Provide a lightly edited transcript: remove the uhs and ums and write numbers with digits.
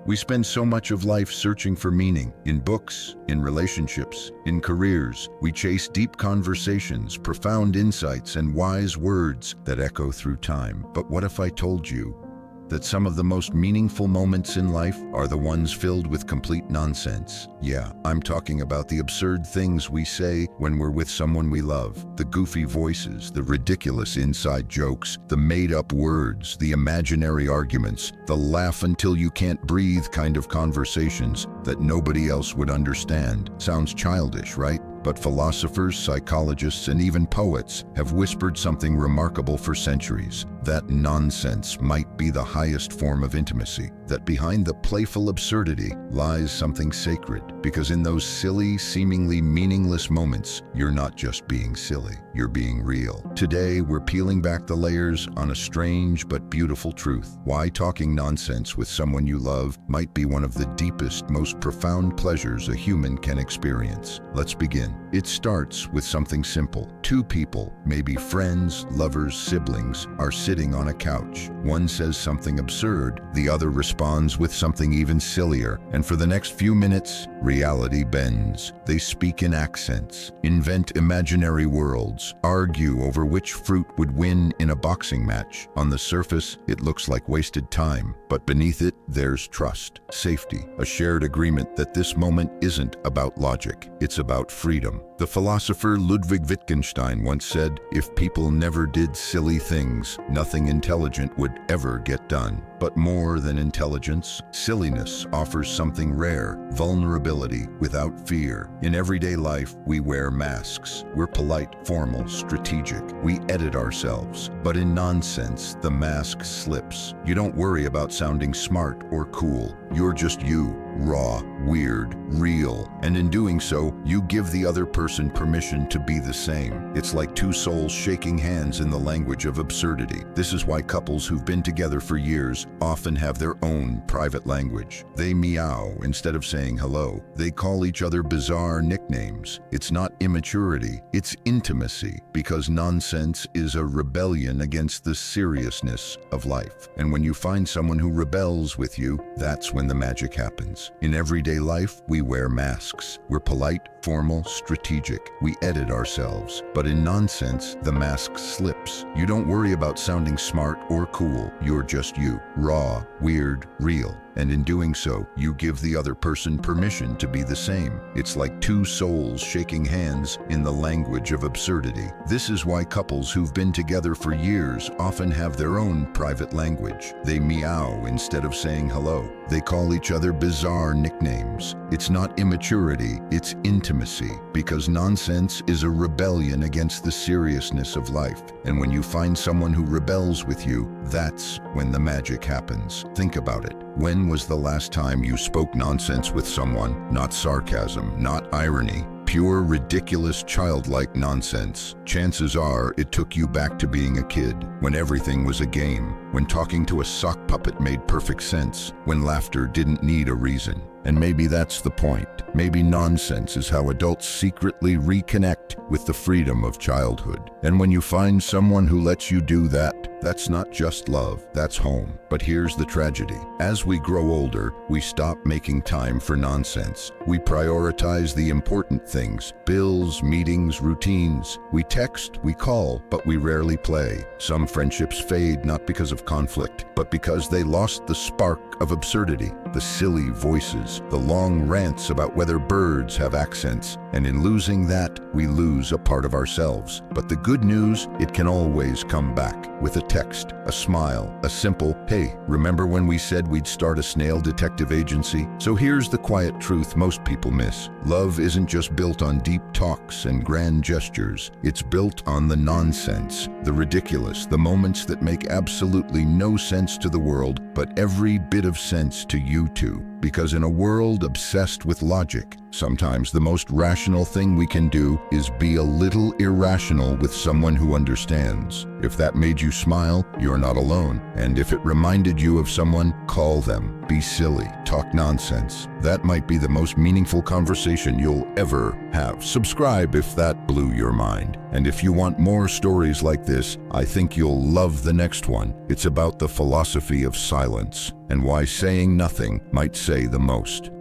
We spend so much of life searching for meaning, in books, in relationships, in careers. We chase deep conversations, profound insights, and wise words that echo through time. But what if I told you that some of the most meaningful moments in life are the ones filled with complete nonsense? Yeah, I'm talking about the absurd things we say when we're with someone we love, the goofy voices, the ridiculous inside jokes, the made-up words, the imaginary arguments, the laugh until you can't breathe kind of conversations that nobody else would understand. Sounds childish, right? But philosophers, psychologists, and even poets have whispered something remarkable for centuries: that nonsense might be the highest form of intimacy, that behind the playful absurdity lies something sacred, because in those silly, seemingly meaningless moments, you're not just being silly, you're being real. Today, we're peeling back the layers on a strange but beautiful truth: why talking nonsense with someone you love might be one of the deepest, most profound pleasures a human can experience. Let's begin. It starts with something simple. Two people, maybe friends, lovers, siblings, are sitting on a couch. One says something absurd, the other responds with something even sillier, and for the next few minutes, reality bends. They speak in accents, invent imaginary worlds, argue over which fruit would win in a boxing match. On the surface, it looks like wasted time, but beneath it, there's trust, safety, a shared agreement that this moment isn't about logic, it's about freedom. The philosopher Ludwig Wittgenstein once said, "If people never did silly things, nothing intelligent would ever get done." But more than intelligence, silliness offers something rare: vulnerability without fear. In everyday life, we wear masks. We're polite, formal, strategic. We edit ourselves. But in nonsense, the mask slips. You don't worry about sounding smart or cool. You're just you, raw, weird, real. And in doing so, you give the other person permission to be the same. It's like two souls shaking hands in the language of absurdity. This is why couples who've been together for years often have their own private language. They meow instead of saying hello. They call each other bizarre nicknames. It's not immaturity, it's intimacy, because nonsense is a rebellion against the seriousness of life. And when you find someone who rebels with you, that's when the magic happens. In everyday life, we wear masks. We're polite, formal, strategic. We edit ourselves. But in nonsense, the mask slips. You don't worry about sounding smart or cool. You're just you, raw, weird, real. And in doing so, you give the other person permission to be the same. It's like two souls shaking hands in the language of absurdity. This is why couples who've been together for years often have their own private language. They meow instead of saying hello. They call each other bizarre nicknames. It's not immaturity, it's intimacy, because nonsense is a rebellion against the seriousness of life. And when you find someone who rebels with you, that's when the magic happens. Think about it. When was the last time you spoke nonsense with someone? Not sarcasm, not irony, pure, ridiculous, childlike nonsense. Chances are it took you back to being a kid, when everything was a game, when talking to a sock puppet made perfect sense, when laughter didn't need a reason. And maybe that's the point. Maybe nonsense is how adults secretly reconnect with the freedom of childhood. And when you find someone who lets you do that, that's not just love, that's home. But here's the tragedy. As we grow older, we stop making time for nonsense. We prioritize the important things: bills, meetings, routines. We text, we call, but we rarely play. Some friendships fade not because of conflict, but because they lost the spark of absurdity, the silly voices, the long rants about whether birds have accents. And in losing that, we lose a part of ourselves. But the good news, it can always come back with a text, a smile, a simple, "Hey, remember when we said we'd start a snail detective agency?" So here's the quiet truth most people miss. Love isn't just built on deep talks and grand gestures. It's built on the nonsense, the ridiculous, the moments that make absolutely no sense to the world, but every bit of sense to you too. Because in a world obsessed with logic, sometimes the most rational thing we can do is be a little irrational with someone who understands. If that made you smile, you're not alone. And if it reminded you of someone, call them. Be silly. Talk talk nonsense. That might be the most meaningful conversation you'll ever have. Subscribe if that blew your mind. And if you want more stories like this, I think you'll love the next one. It's about the philosophy of silence and why saying nothing might say the most.